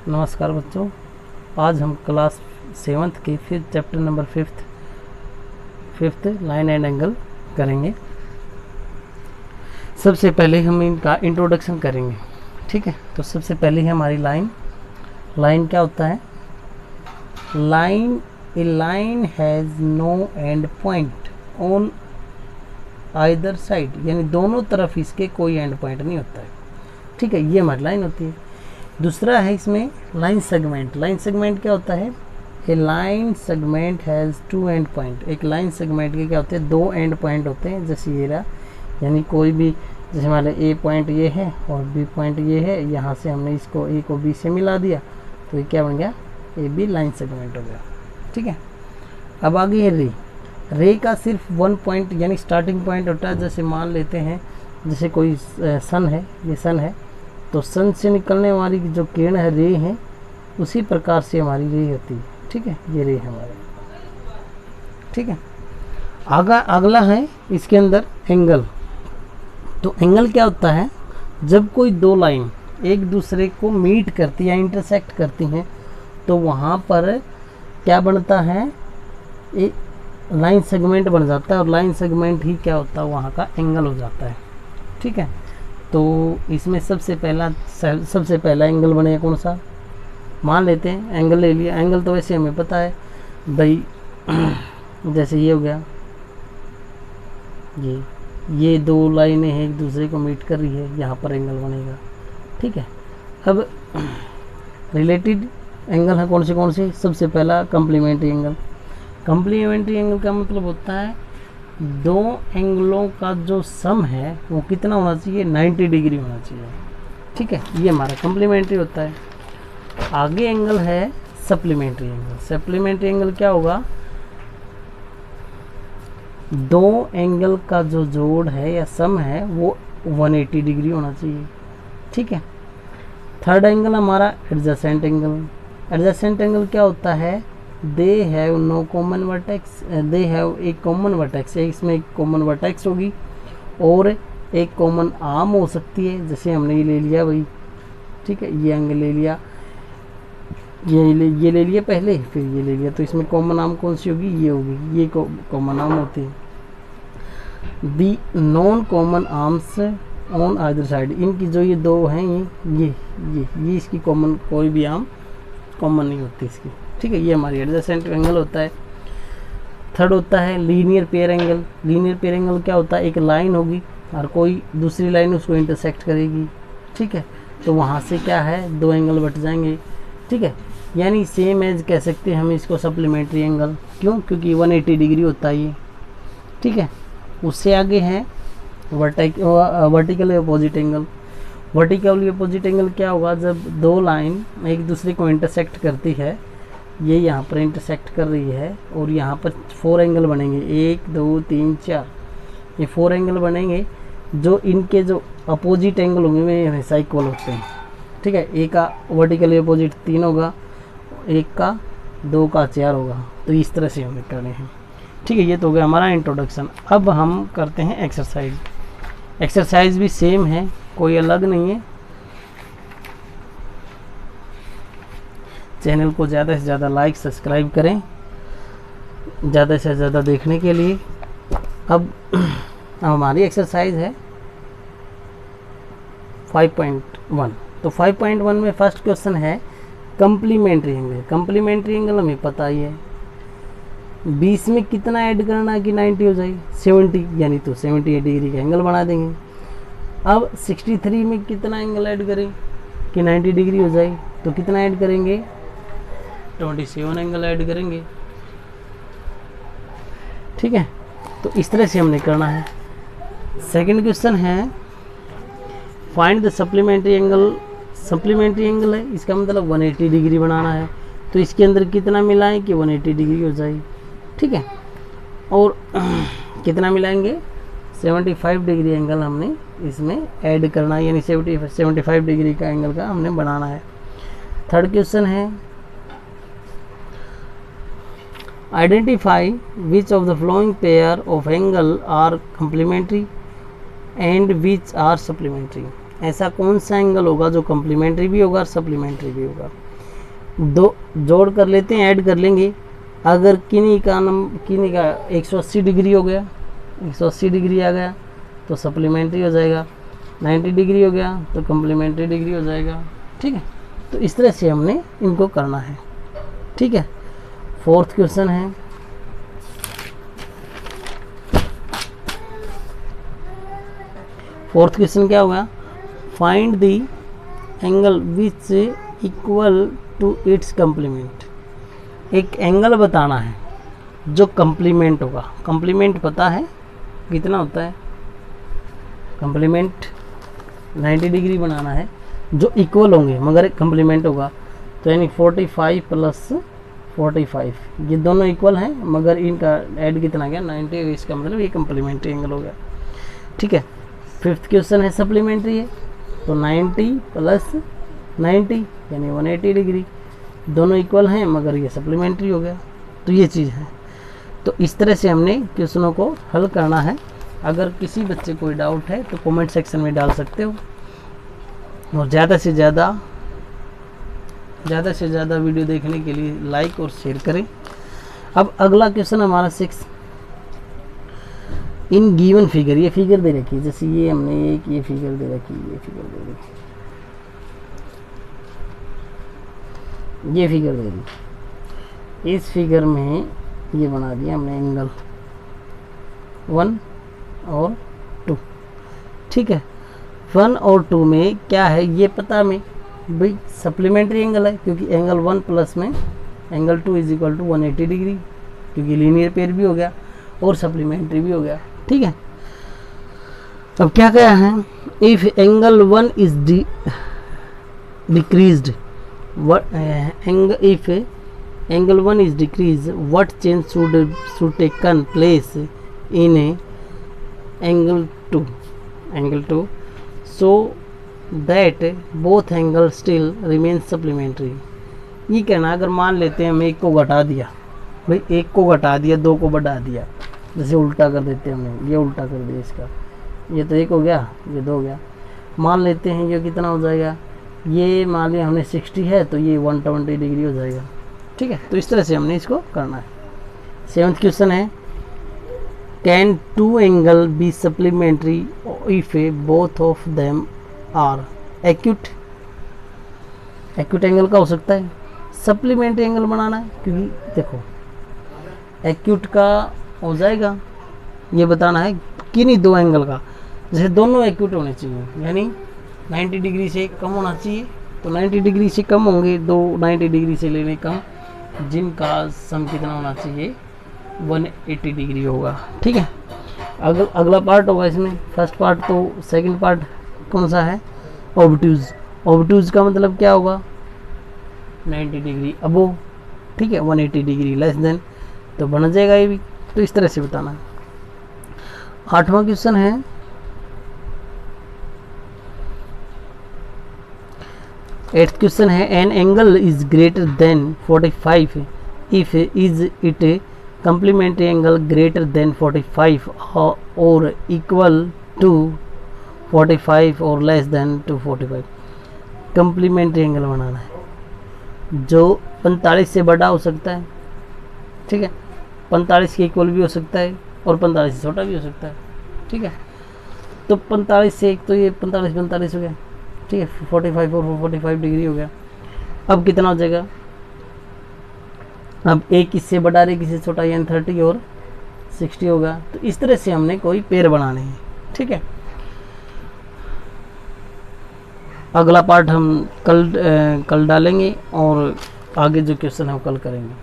नमस्कार बच्चों, आज हम क्लास 7th के fifth chapter number fifth line and angle करेंगे। सबसे पहले हम इनका इंट्रोडक्शन करेंगे। ठीक है, तो सबसे पहले है हमारी लाइन क्या होता है? A line has no end point on either side, यानी दोनों तरफ इसके कोई एंड पॉइंट नहीं होता है। ठीक है, ये हमारी लाइन होती है। दूसरा है इसमें लाइन सेगमेंट। लाइन सेगमेंट क्या होता है? A line segment has two end point. एक लाइन सेगमेंट के क्या होते हैं? दो एंड पॉइंट होते हैं। जैसे ये रहा, यानी कोई भी, जैसे हमारे ए पॉइंट ये है और बी पॉइंट ये है, यहाँ से हमने इसको ए को बी से मिला दिया तो ये क्या बन गया? ए बी लाइन सेगमेंट हो गया। ठीक है, अब आगे है रे का सिर्फ वन पॉइंट यानी स्टार्टिंग पॉइंट होता है। जैसे मान लेते हैं, जैसे कोई सन है, ये सन है, तो सन से निकलने वाली जो किरण है, रे है, उसी प्रकार से हमारी रे होती है। ठीक है, ये रे है हमारी। ठीक है, अगला है इसके अंदर एंगल। तो एंगल क्या होता है? जब कोई दो लाइन एक दूसरे को मीट करती है, इंटरसेक्ट करती हैं, तो वहाँ पर क्या बनता है? एक लाइन सेगमेंट बन जाता है, और लाइन सेगमेंट ही क्या होता है? वहाँ का एंगल हो जाता है। ठीक है, तो इसमें सबसे पहला एंगल बनेगा कौन सा? मान लेते हैं एंगल ले लिया। एंगल तो वैसे हमें पता है भाई, जैसे ये हो गया, ये दो लाइनें हैं एक दूसरे को मीट कर रही है, यहाँ पर एंगल बनेगा। ठीक है, अब रिलेटेड एंगल है कौन से? सबसे पहला कम्प्लीमेंट्री एंगल। कम्प्लीमेंट्री एंगल का मतलब होता है दो एंगलों का जो सम है वो कितना होना चाहिए? 90 डिग्री होना चाहिए। ठीक है, ये हमारा कम्प्लीमेंट्री होता है। आगे एंगल है सप्लीमेंट्री एंगल। सप्लीमेंट्री एंगल क्या होगा? दो एंगल का जो जोड़ है या सम है वो 180 डिग्री होना चाहिए। ठीक है, थर्ड एंगल हमारा एडजेसेंट एंगल। एडजेसेंट एंगल क्या होता है? They have no common vertex, they have एक कॉमन वर्टेक्स है, इसमें एक कॉमन वर्टेक्स होगी और एक कॉमन आर्म हो सकती है। जैसे हमने ये ले लिया भाई, ठीक है, ये एंगल ले लिया, ये ले लिया पहले, फिर ये ले लिया, तो इसमें कॉमन आर्म कौन सी होगी? ये होगी, ये कॉमन आर्म होती है। The non common arms on either side, इनकी जो ये दो हैं, ये इसकी कॉमन, कोई भी आर्म कॉमन नहीं होती इसकी। ठीक है, ये हमारी एडजेसेंट एंगल होता है। थर्ड होता है linear pair angle. Linear pair angle क्या होता है? एक लाइन होगी और कोई दूसरी लाइन उसको इंटरसेक्ट करेगी। ठीक है, तो वहाँ से क्या है? दो एंगल बट जाएंगे। ठीक है, यानी सेम एज कह सकते हैं हम इसको सप्लीमेंट्री एंगल। क्यों? क्योंकि 180 डिग्री होता है ये। ठीक है, उससे आगे है vertical opposite angle. Vertical opposite angle क्या होगा? जब दो लाइन एक दूसरे को इंटरसेक्ट करती है, ये यहाँ पर इंटरसेक्ट कर रही है और यहाँ पर 4 एंगल बनेंगे, 1 2 3 4, ये 4 एंगल बनेंगे। जो इनके जो अपोजिट एंगल होंगे वे हमेशा इक्वल होते हैं। ठीक है, एक का वर्टिकल अपोजिट 3 होगा, एक का 2 का 4 होगा, तो इस तरह से हमें करने हैं। ठीक है, ये तो हो गया हमारा इंट्रोडक्शन। अब हम करते हैं एक्सरसाइज। एक्सरसाइज भी सेम है, कोई अलग नहीं है। चैनल को ज़्यादा से ज़्यादा लाइक सब्सक्राइब करें, ज़्यादा से ज़्यादा देखने के लिए। अब हमारी एक्सरसाइज है 5.1। तो 5.1 में फर्स्ट क्वेश्चन है कम्प्लीमेंट्री एंगल। कम्प्लीमेंट्री एंगल हमें पता ही है, 20 में कितना ऐड करना है कि 90 हो जाए? 70, यानी तो 78 डिग्री का एंगल बना देंगे। अब 63 में कितना एंगल ऐड करें कि 90 डिग्री हो जाए? तो कितना ऐड करेंगे? 27 एंगल ऐड करेंगे। ठीक है, तो इस तरह से हमने करना है। सेकंड क्वेश्चन है find the supplementary angle. Supplementary angle है, इसका मतलब 180 डिग्री बनाना है, तो इसके अंदर कितना मिलाएं कि 180 डिग्री हो जाए। ठीक है, और कितना मिलाएंगे? 75 डिग्री एंगल हमने इसमें ऐड करना है, यानी 75 डिग्री का एंगल का हमने बनाना है। थर्ड क्वेश्चन है identify which of the following pair of angle are complementary and which are supplementary. ऐसा कौन सा एंगल होगा जो कम्प्लीमेंट्री भी होगा और सप्लीमेंट्री भी होगा? दो जोड़ कर लेते हैं, ऐड कर लेंगे। अगर किन्हीं का 180 डिग्री हो गया, 180 डिग्री आ गया तो सप्लीमेंट्री हो जाएगा, 90 डिग्री हो गया तो कम्प्लीमेंट्री डिग्री हो जाएगा। ठीक है, तो इस तरह से हमने इनको करना है। ठीक है, फोर्थ क्वेश्चन है, फोर्थ क्वेश्चन क्या होगा, find the angle which equal to its complement. एक एंगल बताना है जो कम्प्लीमेंट होगा। कम्प्लीमेंट पता है कितना होता है, कम्प्लीमेंट 90 डिग्री बनाना है, जो इक्वल होंगे मगर कम्प्लीमेंट होगा, तो यानी 45 प्लस 45, ये दोनों इक्वल हैं मगर इनका ऐड कितना गया 90, इसका मतलब ये कम्प्लीमेंट्री एंगल हो गया। ठीक है, फिफ्थ क्वेश्चन है सप्लीमेंट्री है, तो 90 प्लस 90 यानी 180 डिग्री, दोनों इक्वल हैं मगर ये सप्लीमेंट्री हो गया। तो ये चीज़ है। तो इस तरह से हमने क्वेश्चनों को हल करना है। अगर किसी बच्चे कोई डाउट है तो कमेंट सेक्शन में डाल सकते हो, और ज़्यादा से ज़्यादा वीडियो देखने के लिए लाइक और शेयर करें। अब अगला क्वेश्चन हमारा 6, इन गिवन फिगर, ये फिगर दे रखी है, जैसे ये हमने ये फिगर दे रखी है, ये फिगर दे रखी, ये फिगर दे दी। इस फिगर में ये बना दिया हमने एंगल 1 और 2। ठीक है, 1 और 2 में क्या है ये पता हमें भाई, सप्लीमेंट्री एंगल है क्योंकि एंगल 1 प्लस में angle 2 is equal to 180 degree, क्योंकि लीनियर पेयर भी हो गया और सप्लीमेंट्री भी हो गया। ठीक है, अब क्या कहा है, if angle 1 is decreased, if angle 1 is decreased, what change should taken place in angle 2 so that both angles still remain supplementary। ये कहना, अगर मान लेते हैं हम एक को घटा दिया, भाई एक को घटा दिया, दो को बढ़ा दिया, जैसे उल्टा कर देते हैं हमने, ये उल्टा कर दिया इसका, ये तो एक हो गया, ये 2 हो गया। मान लेते हैं ये कितना हो जाएगा, ये मान लिया हमने 60 है तो ये 120 डिग्री हो जाएगा। ठीक है, तो इस तरह से हमने इसको करना है। 7th क्वेश्चन है, can 2 angle be supplementary if both of them are acute. Acute angle का हो सकता है, सप्लीमेंट्री एंगल बनाना है, क्योंकि देखो एक्यूट का हो जाएगा, ये बताना है कि नहीं 2 एंगल का, जैसे दोनों एक्यूट होने चाहिए, यानी 90 डिग्री से कम होना चाहिए, तो 90 डिग्री से कम होंगे, 90 डिग्री से लेने कम, जिनका सम कितना होना चाहिए 180 डिग्री होगा। ठीक है, अगला पार्ट होगा इसमें, फर्स्ट पार्ट तो सेकंड पार्ट कौन सा है, ऑब्टूज। ऑब्टूज का मतलब क्या होगा, 90 डिग्री अबो। ठीक है, 180 डिग्री लेस देन, तो बन जाएगा ये भी। तो इस तरह से बताना है। 8वां क्वेश्चन है, एट्थ क्वेश्चन है, an angle is greater than 45 if is it complementary angle greater than 45 और इक्वल टू 45 और less than to 45। Complementary angle बनाना है जो 45 से बड़ा हो सकता है। ठीक है, 45 के इक्वल भी हो सकता है और 45 से छोटा भी हो सकता है। ठीक है, तो 45 से एक तो ये 45 हो गया। ठीक है, 45 और 45 डिग्री हो गया। अब कितना हो जाएगा, अब एक इससे बड़ा एक इससे छोटा, यानी 30 और 60 होगा। तो इस तरह से हमने कोई पेयर बनाने हैं। ठीक है, अगला पार्ट हम कल डालेंगे और आगे जो क्वेश्चन है वो कल करेंगे।